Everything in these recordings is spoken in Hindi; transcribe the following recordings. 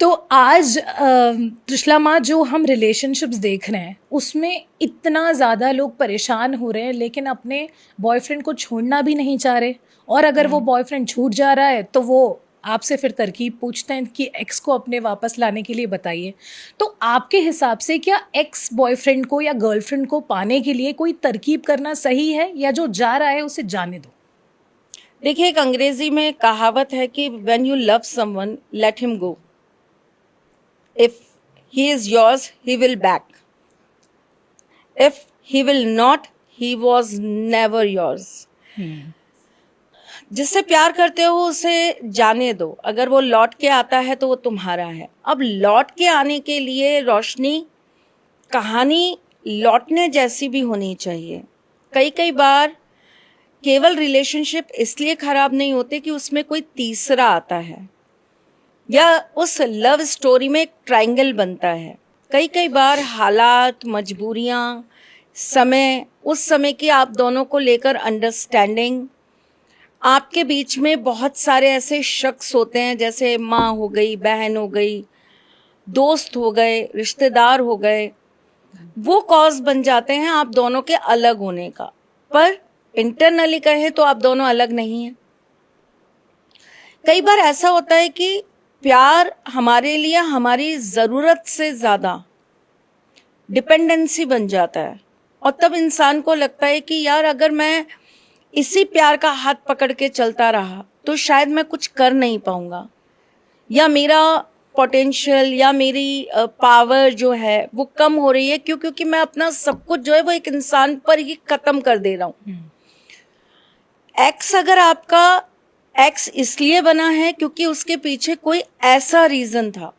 तो आज त्रिशला माँ, जो हम रिलेशनशिप्स देख रहे हैं उसमें इतना ज़्यादा लोग परेशान हो रहे हैं, लेकिन अपने बॉयफ्रेंड को छोड़ना भी नहीं चाह रहे। और अगर वो बॉयफ्रेंड छूट जा रहा है तो वो आपसे फिर तरकीब पूछते हैं कि एक्स को अपने वापस लाने के लिए बताइए। तो आपके हिसाब से क्या एक्स बॉयफ्रेंड को या गर्लफ्रेंड को पाने के लिए कोई तरकीब करना सही है, या जो जा रहा है उसे जाने दो? देखिए, एक अंग्रेजी में कहावत है कि when you love someone let him go, if he is yours he will back, if he will not he was never yours. जिससे प्यार करते हो उसे जाने दो, अगर वो लौट के आता है तो वो तुम्हारा है। अब लौट के आने के लिए रोशनी, कहानी लौटने जैसी भी होनी चाहिए। कई कई बार केवल रिलेशनशिप इसलिए खराब नहीं होते कि उसमें कोई तीसरा आता है या उस लव स्टोरी में एक ट्रायंगल बनता है। कई कई बार हालात, मजबूरियां, समय, उस समय की आप दोनों को लेकर अंडरस्टैंडिंग, आपके बीच में बहुत सारे ऐसे शख्स होते हैं, जैसे माँ हो गई, बहन हो गई, दोस्त हो गए, रिश्तेदार हो गए, वो कॉज बन जाते हैं आप दोनों के अलग होने का। पर इंटरनली कहें तो आप दोनों अलग नहीं हैं। कई बार ऐसा होता है कि प्यार हमारे लिए हमारी ज़रूरत से ज़्यादा डिपेंडेंसी बन जाता है, और तब इंसान को लगता है कि यार अगर मैं इसी प्यार का हाथ पकड़ के चलता रहा तो शायद मैं कुछ कर नहीं पाऊंगा, या मेरा पोटेंशियल या मेरी पावर जो है वो कम हो रही है, क्योंकि मैं अपना सब कुछ जो है वो एक इंसान पर ही खत्म कर दे रहा हूँ। एक्स अगर आपका एक्स इसलिए बना है क्योंकि उसके पीछे कोई ऐसा रीजन था,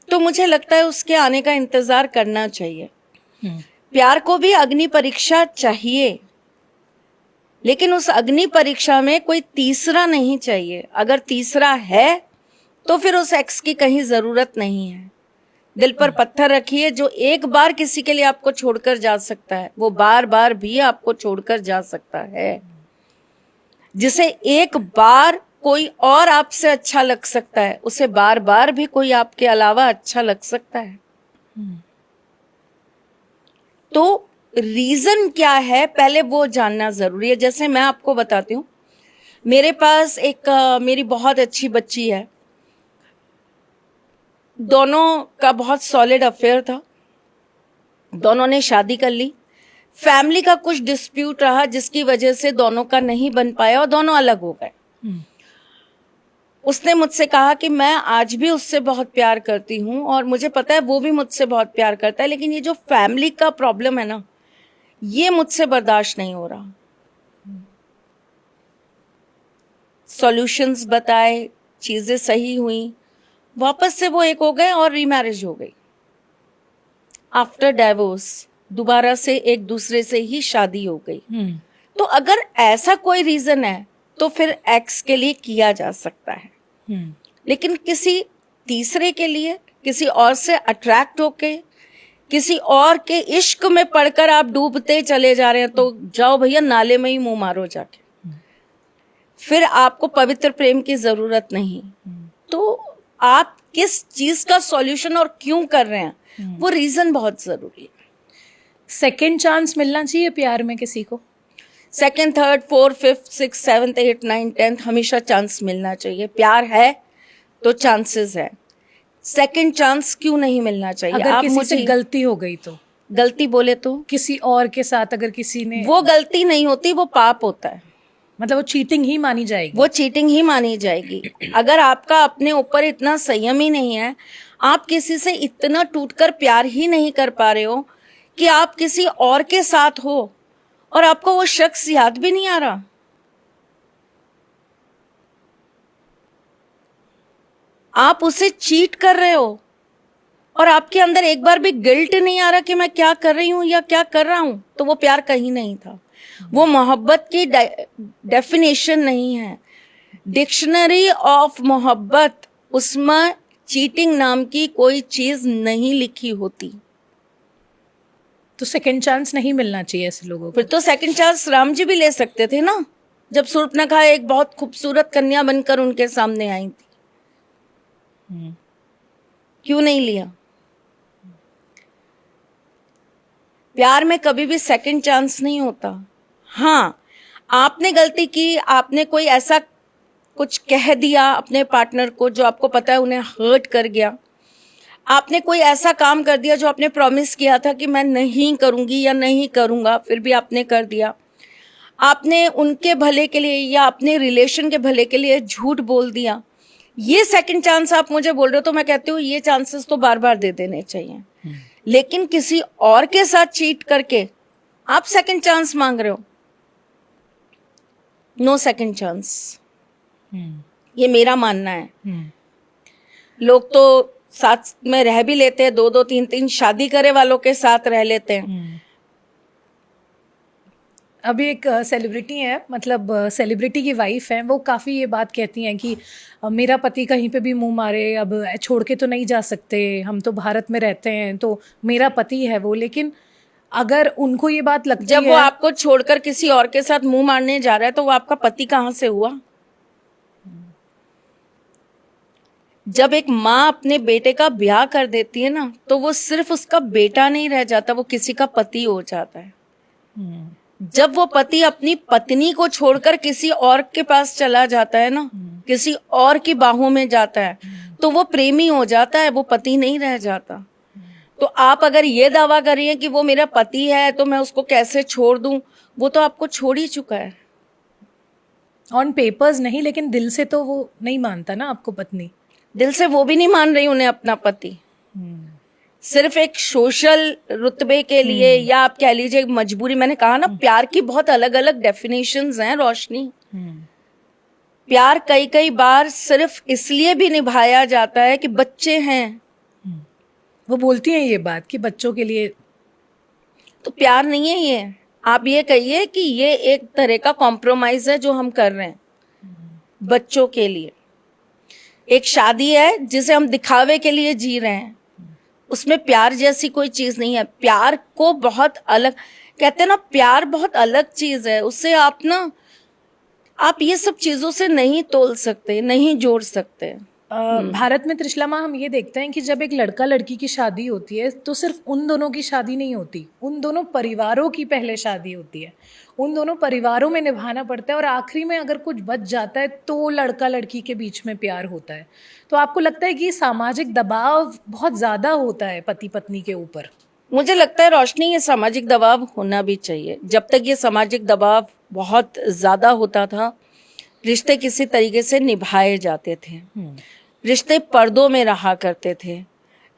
तो मुझे लगता है उसके आने का इंतजार करना चाहिए। प्यार को भी अग्नि परीक्षा चाहिए, लेकिन उस अग्नि परीक्षा में कोई तीसरा नहीं चाहिए। अगर तीसरा है तो फिर उस एक्स की कहीं जरूरत नहीं है। दिल पर पत्थर रखिए, जो एक बार किसी के लिए आपको छोड़कर जा सकता है वो बार बार भी आपको छोड़कर जा सकता है। जिसे एक बार कोई और आपसे अच्छा लग सकता है, उसे बार बार भी कोई आपके अलावा अच्छा लग सकता है। तो रीजन क्या है पहले वो जानना जरूरी है। जैसे मैं आपको बताती हूँ, मेरे पास एक मेरी बहुत अच्छी बच्ची है, दोनों का बहुत सॉलिड अफेयर था, दोनों ने शादी कर ली। फैमिली का कुछ डिस्प्यूट रहा जिसकी वजह से दोनों का नहीं बन पाया और दोनों अलग हो गए। उसने मुझसे कहा कि मैं आज भी उससे बहुत प्यार करती हूँ और मुझे पता है वो भी मुझसे बहुत प्यार करता है, लेकिन ये जो फैमिली का प्रॉब्लम है ना, ये मुझसे बर्दाश्त नहीं हो रहा। सॉल्यूशंस बताए, चीजें सही हुई, वापस से वो एक हो गए और रीमैरिज हो गई। आफ्टर डाइवोर्स दोबारा से एक दूसरे से ही शादी हो गई। तो अगर ऐसा कोई रीजन है तो फिर एक्स के लिए किया जा सकता है, लेकिन किसी तीसरे के लिए, किसी और से अट्रैक्ट होके, किसी और के इश्क में पड़कर आप डूबते चले जा रहे हैं, तो जाओ भैया नाले में ही मुंह मारो जाके। फिर आपको पवित्र प्रेम की जरूरत नहीं। तो आप किस चीज का सॉल्यूशन और क्यों कर रहे हैं, वो रीजन बहुत जरूरी है। सेकेंड चांस मिलना चाहिए प्यार में किसी को। Second, third, fourth, fifth, six, seventh, eight, nine, 10th हमेशा चांस मिलना चाहिए। प्यार है तो चांसेस है, सेकेंड चांस क्यों नहीं मिलना चाहिए? अगर आप किसी से गलती हो गई तो, गलती बोले तो किसी और के साथ अगर किसी ने, वो गलती नहीं होती, वो पाप होता है। मतलब वो चीटिंग ही मानी जाएगी। वो चीटिंग ही मानी जाएगी। अगर आपका अपने ऊपर इतना संयम ही नहीं है, आप किसी से इतना टूटकर प्यार ही नहीं कर पा रहे हो कि आप किसी और के साथ हो और आपको वो शख्स याद भी नहीं आ रहा, आप उसे चीट कर रहे हो और आपके अंदर एक बार भी गिल्ट नहीं आ रहा कि मैं क्या कर रही हूं या क्या कर रहा हूं, तो वो प्यार कहीं नहीं था। वो मोहब्बत की डेफिनेशन नहीं है, डिक्शनरी ऑफ मोहब्बत, उसमें चीटिंग नाम की कोई चीज नहीं लिखी होती। तो सेकंड चांस नहीं मिलना चाहिए ऐसे लोगों को। फिर तो सेकंड चांस राम जी भी ले सकते थे ना, जब शूर्पणखा एक बहुत खूबसूरत कन्या बनकर उनके सामने आई थी। क्यों नहीं लिया? प्यार में कभी भी सेकंड चांस नहीं होता। हाँ, आपने गलती की, आपने कोई ऐसा कुछ कह दिया अपने पार्टनर को जो आपको पता है उन्हें हर्ट कर गया, आपने कोई ऐसा काम कर दिया जो आपने प्रॉमिस किया था कि मैं नहीं करूंगी या नहीं करूंगा, फिर भी आपने कर दिया, आपने उनके भले के लिए या अपने रिलेशन के भले के लिए झूठ बोल दिया, ये सेकंड चांस आप मुझे बोल रहे हो, तो मैं कहती हूँ ये चांसेस तो बार बार दे देने चाहिए। लेकिन किसी और के साथ चीट करके आप सेकंड चांस मांग रहे हो, नो सेकंड चांस, ये मेरा मानना है। लोग तो साथ में रह भी लेते हैं, 2-2 3-3 शादी करे वालों के साथ रह लेते हैं। अभी एक सेलिब्रिटी है, मतलब सेलिब्रिटी की वाइफ है, वो काफ़ी ये बात कहती हैं कि मेरा पति कहीं पे भी मुंह मारे, अब छोड़ के तो नहीं जा सकते, हम तो भारत में रहते हैं, तो मेरा पति है वो। लेकिन अगर उनको ये बात लगती जब है, वो आपको छोड़कर किसी और के साथ मुंह मारने जा रहा है तो वो आपका पति कहाँ से हुआ? जब एक माँ अपने बेटे का ब्याह कर देती है ना, तो वो सिर्फ उसका बेटा नहीं रह जाता, वो किसी का पति हो जाता है। जब वो पति अपनी पत्नी को छोड़कर किसी और के पास चला जाता है ना, किसी और की बाहों में जाता है, तो वो प्रेमी हो जाता है, वो पति नहीं रह जाता। तो आप अगर ये दावा कर रही हैं कि वो मेरा पति है तो मैं उसको कैसे छोड़ दूं, वो तो आपको छोड़ ही चुका है। ऑन पेपर्स नहीं, लेकिन दिल से तो वो नहीं मानता ना आपको पत्नी। दिल से वो भी नहीं मान रही उन्हें अपना पति, सिर्फ एक सोशल रुतबे के लिए, या आप कह लीजिए मजबूरी। मैंने कहा ना, प्यार की बहुत अलग अलग डेफिनेशंस हैं रोशनी। प्यार कई कई बार सिर्फ इसलिए भी निभाया जाता है कि बच्चे हैं। वो बोलती हैं ये बात कि बच्चों के लिए, तो प्यार नहीं है ये। आप ये कहिए कि ये एक तरह का कॉम्प्रोमाइज है जो हम कर रहे हैं बच्चों के लिए। एक शादी है जिसे हम दिखावे के लिए जी रहे हैं, उसमें प्यार जैसी कोई चीज नहीं है। प्यार को बहुत अलग कहते हैं ना, प्यार बहुत अलग चीज है, उससे आप ये सब चीजों से नहीं तोल सकते, नहीं जोड़ सकते। भारत में त्रिशला माँ हम ये देखते हैं कि जब एक लड़का लड़की की शादी होती है तो सिर्फ उन दोनों की शादी नहीं होती, उन दोनों परिवारों की पहले शादी होती है, उन दोनों परिवारों में निभाना पड़ता है, और आखिरी में अगर कुछ बच जाता है तो लड़का लड़की के बीच में प्यार होता है। तो आपको लगता है कि सामाजिक दबाव बहुत ज़्यादा होता है पति पत्नी के ऊपर? मुझे लगता है रोशनी, ये सामाजिक दबाव होना भी चाहिए। जब तक ये सामाजिक दबाव बहुत ज्यादा होता था, रिश्ते किसी तरीके से निभाए जाते थे, रिश्ते पर्दों में रहा करते थे,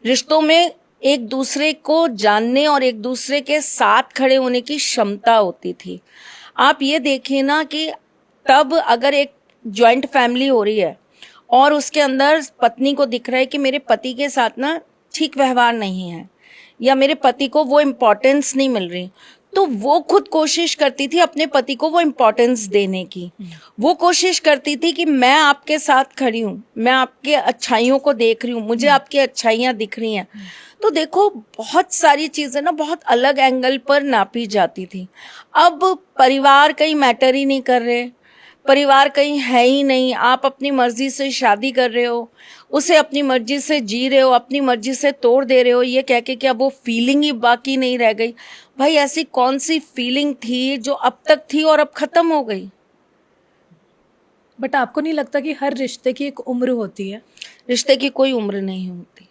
रिश्तों में एक दूसरे को जानने और एक दूसरे के साथ खड़े होने की क्षमता होती थी। आप ये देखिए ना कि तब अगर एक जॉइंट फैमिली हो रही है और उसके अंदर पत्नी को दिख रहा है कि मेरे पति के साथ ना ठीक व्यवहार नहीं है, या मेरे पति को वो इम्पोर्टेंस नहीं मिल रही, तो वो खुद कोशिश करती थी अपने पति को वो इम्पोर्टेंस देने की। वो कोशिश करती थी कि मैं आपके साथ खड़ी हूँ, मैं आपके अच्छाइयों को देख रही हूँ, मुझे आपकी अच्छाइयाँ दिख रही हैं। तो देखो, बहुत सारी चीजें ना बहुत अलग एंगल पर नापी जाती थी। अब परिवार कहीं मैटर ही नहीं कर रहे, परिवार कहीं है ही नहीं। आप अपनी मर्जी से शादी कर रहे हो, उसे अपनी मर्जी से जी रहे हो, अपनी मर्जी से तोड़ दे रहे हो, ये कह के कि अब वो फीलिंग ही बाकी नहीं रह गई। भाई, ऐसी कौन सी फीलिंग थी जो अब तक थी और अब खत्म हो गई? बट आपको नहीं लगता कि हर रिश्ते की एक उम्र होती है? रिश्ते की कोई उम्र नहीं होती,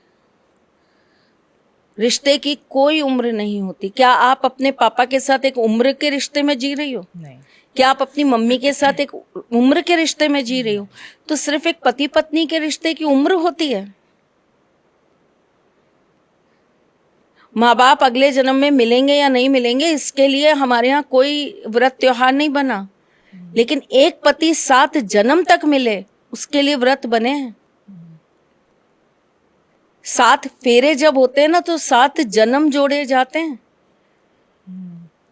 रिश्ते की कोई उम्र नहीं होती। क्या आप अपने पापा के साथ एक उम्र के रिश्ते में जी रही हो? नहीं। क्या आप अपनी मम्मी के साथ एक उम्र के रिश्ते में जी रही हो? तो सिर्फ एक पति पत्नी के रिश्ते की उम्र होती है। माँ बाप अगले जन्म में मिलेंगे या नहीं मिलेंगे, इसके लिए हमारे यहाँ कोई व्रत त्योहार नहीं बना, लेकिन एक पति 7 जन्म तक मिले, उसके लिए व्रत बने हैं। 7 फेरे जब होते हैं ना, तो 7 जन्म जोड़े जाते हैं।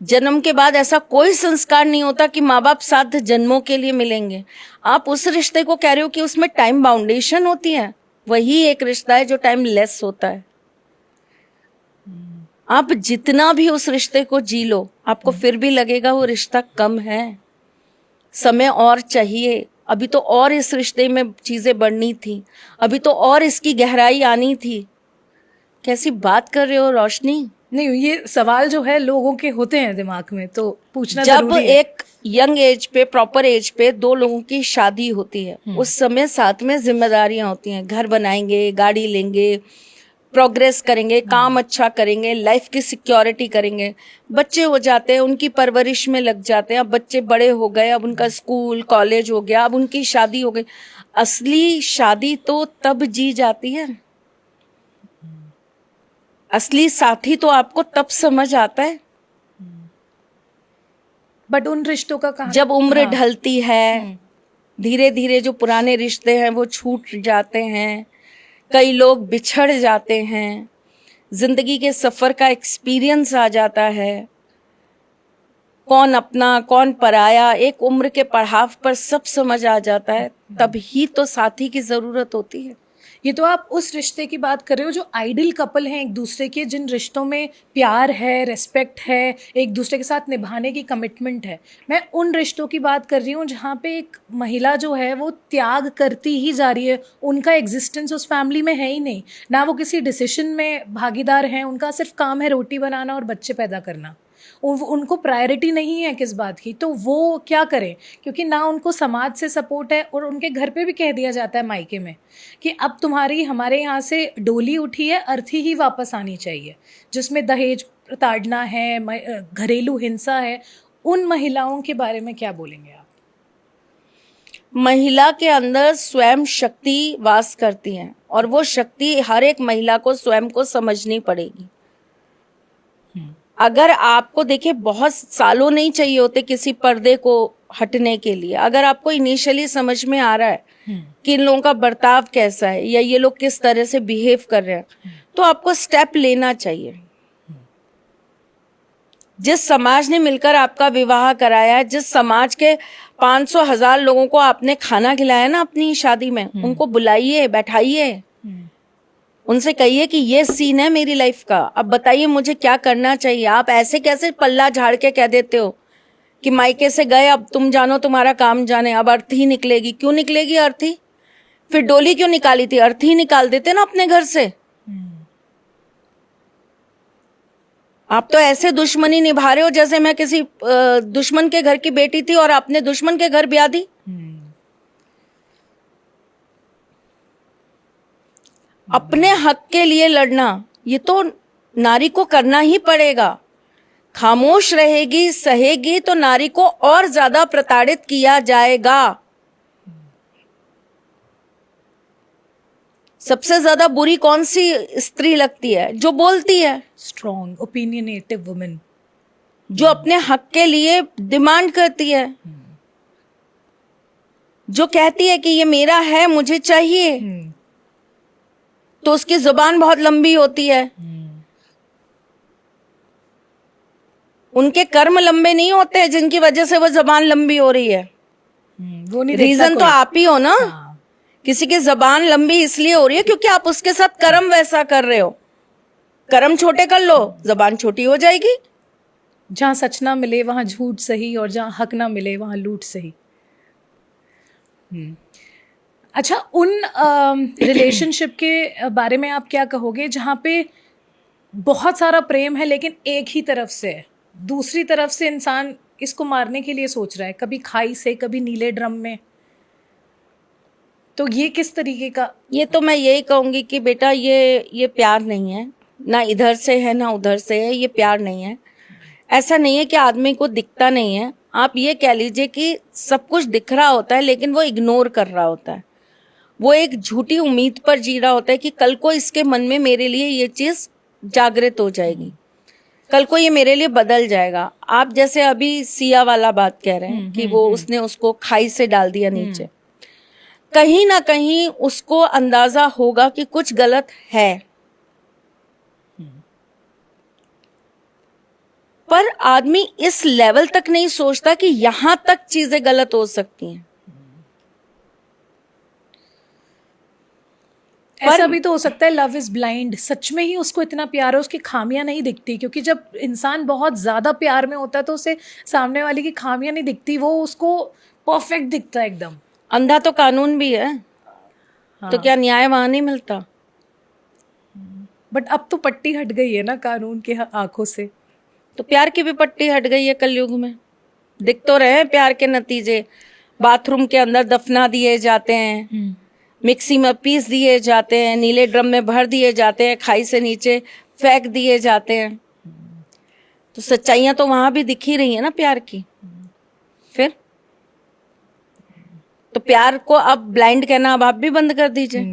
जन्म के बाद ऐसा कोई संस्कार नहीं होता कि माँ बाप 7 जन्मों के लिए मिलेंगे। आप उस रिश्ते को कह रहे हो कि उसमें टाइम बाउंडेशन होती है, वही एक रिश्ता है जो टाइम लेस होता है। आप जितना भी उस रिश्ते को जी लो, आपको फिर भी लगेगा वो रिश्ता कम है, समय और चाहिए, अभी तो और इस रिश्ते में चीजें बढ़नी थी, अभी तो और इसकी गहराई आनी थी। कैसी बात कर रहे हो रोशनी? नहीं, ये सवाल जो है लोगों के होते हैं दिमाग में, तो पूछना जब जरूरी है। एक यंग एज पे, प्रॉपर एज पे दो लोगों की शादी होती है, उस समय साथ में जिम्मेदारियां होती हैं। घर बनाएंगे, गाड़ी लेंगे, प्रोग्रेस करेंगे, काम अच्छा करेंगे, लाइफ की सिक्योरिटी करेंगे। बच्चे हो जाते हैं, उनकी परवरिश में लग जाते हैं। अब बच्चे बड़े हो गए, अब उनका स्कूल कॉलेज हो गया, अब उनकी शादी हो गई। असली शादी तो तब जी जाती है, असली साथी तो आपको तब समझ आता है बट उन रिश्तों का कहां, जब उम्र हाँ, ढलती है। धीरे धीरे जो पुराने रिश्ते हैं वो छूट जाते हैं, कई लोग बिछड़ जाते हैं, जिंदगी के सफर का एक्सपीरियंस आ जाता है, कौन अपना कौन पराया, एक उम्र के पड़ाव पर सब समझ आ जाता है। तभी तो साथी की जरूरत होती है। ये तो आप उस रिश्ते की बात कर रहे हो जो आइडियल कपल हैं एक दूसरे के, जिन रिश्तों में प्यार है, रेस्पेक्ट है, एक दूसरे के साथ निभाने की कमिटमेंट है। मैं उन रिश्तों की बात कर रही हूँ जहाँ पे एक महिला जो है वो त्याग करती ही जा रही है, उनका एग्जिस्टेंस उस फैमिली में है ही नहीं, ना वो किसी डिसीजन में भागीदार हैं, उनका सिर्फ काम है रोटी बनाना और बच्चे पैदा करना। उनको प्रायोरिटी नहीं है किस बात की, तो वो क्या करें? क्योंकि ना उनको समाज से सपोर्ट है, और उनके घर पे भी कह दिया जाता है मायके में कि अब तुम्हारी हमारे यहाँ से डोली उठी है, अर्थी ही वापस आनी चाहिए, जिसमें दहेज प्रताड़ना है, घरेलू हिंसा है। उन महिलाओं के बारे में क्या बोलेंगे आप? महिला के अंदर स्वयं शक्ति वास करती है, और वो शक्ति हर एक महिला को स्वयं को समझनी पड़ेगी। अगर आपको देखिए बहुत सालों नहीं चाहिए होते किसी पर्दे को हटने के लिए, अगर आपको इनिशियली समझ में आ रहा है कि इन लोगों का बर्ताव कैसा है या ये लोग किस तरह से बिहेव कर रहे हैं, तो आपको स्टेप लेना चाहिए। जिस समाज ने मिलकर आपका विवाह कराया है, जिस समाज के 500,000 लोगों को आपने खाना खिलाया ना अपनी शादी में, उनको बुलाइए, बैठाइए, उनसे कहिए कि ये सीन है मेरी लाइफ का, अब बताइए मुझे क्या करना चाहिए। आप ऐसे कैसे पल्ला झाड़ के कह देते हो कि मायके से गए, अब तुम जानो, तुम्हारा काम जाने, अब अर्थी निकलेगी। क्यों निकलेगी अर्थी? फिर डोली क्यों निकाली थी? अर्थी निकाल देते ना अपने घर से। आप तो ऐसे दुश्मनी निभा रहे हो जैसे मैं किसी दुश्मन के घर की बेटी थी और आपने दुश्मन के घर ब्याह दी। अपने हक के लिए लड़ना ये तो नारी को करना ही पड़ेगा। खामोश रहेगी, सहेगी तो नारी को और ज्यादा प्रताड़ित किया जाएगा। सबसे ज्यादा बुरी कौन सी स्त्री लगती है? जो बोलती है, स्ट्रॉन्ग ओपिनियनेटिव वुमेन, जो अपने हक के लिए डिमांड करती है, जो कहती है कि ये मेरा है, मुझे चाहिए। तो उसकी जुबान बहुत लंबी होती है। उनके कर्म लंबे नहीं होते जिनकी वजह से वो जुबान लंबी हो रही है। वो नहीं, रीजन तो आप ही हो ना। किसी की जुबान लंबी इसलिए हो रही है क्योंकि आप उसके साथ कर्म वैसा कर रहे हो। कर्म छोटे कर लो, जुबान छोटी हो जाएगी। जहाँ सच ना मिले वहाँ झूठ सही, और जहाँ हक ना मिले वहाँ लूट सही। अच्छा, उन रिलेशनशिप के बारे में आप क्या कहोगे जहाँ पे बहुत सारा प्रेम है लेकिन एक ही तरफ से है, दूसरी तरफ से इंसान इसको मारने के लिए सोच रहा है, कभी खाई से, कभी नीले ड्रम में? तो ये किस तरीके का? ये तो मैं यही कहूंगी कि बेटा ये प्यार नहीं है, ना इधर से है ना उधर से है, ये प्यार नहीं है। ऐसा नहीं है कि आदमी को दिखता नहीं है, आप ये कह लीजिए कि सब कुछ दिख रहा होता है लेकिन वो इग्नोर कर रहा होता है। वो एक झूठी उम्मीद पर जी रहा होता है कि कल को इसके मन में मेरे लिए ये चीज जागृत हो जाएगी, कल को ये मेरे लिए बदल जाएगा। आप जैसे अभी सिया वाला बात कह रहे हैं कि वो उसने उसको खाई से डाल दिया नीचे, कहीं ना कहीं उसको अंदाजा होगा कि कुछ गलत है, पर आदमी इस लेवल तक नहीं सोचता कि यहां तक चीजें गलत हो सकती हैं। ऐसा भी तो हो सकता है लव इज ब्लाइंड, सच में ही उसको इतना प्यार है, उसकी खामियां नहीं दिखती, क्योंकि जब इंसान बहुत ज्यादा प्यार में होता है तो उसे सामने वाले की खामियां नहीं दिखती, वो उसको परफेक्ट दिखता है एकदम। अंधा तो कानून भी है, हाँ। तो क्या न्याय वहां नहीं मिलता? बट अब तो पट्टी हट गई है ना कानून के आंखों से। तो प्यार की भी पट्टी हट गई है कलयुग में। दिख तो रहे हैं प्यार के नतीजे, बाथरूम के अंदर दफना दिए जाते हैं, मिक्सी में पीस दिए जाते हैं, नीले ड्रम में भर दिए जाते हैं, खाई से नीचे फेंक दिए जाते हैं। तो सच्चाइयां तो वहां भी दिख ही रही है ना प्यार की। फिर तो प्यार को अब ब्लाइंड कहना अब आप भी बंद कर दीजिए।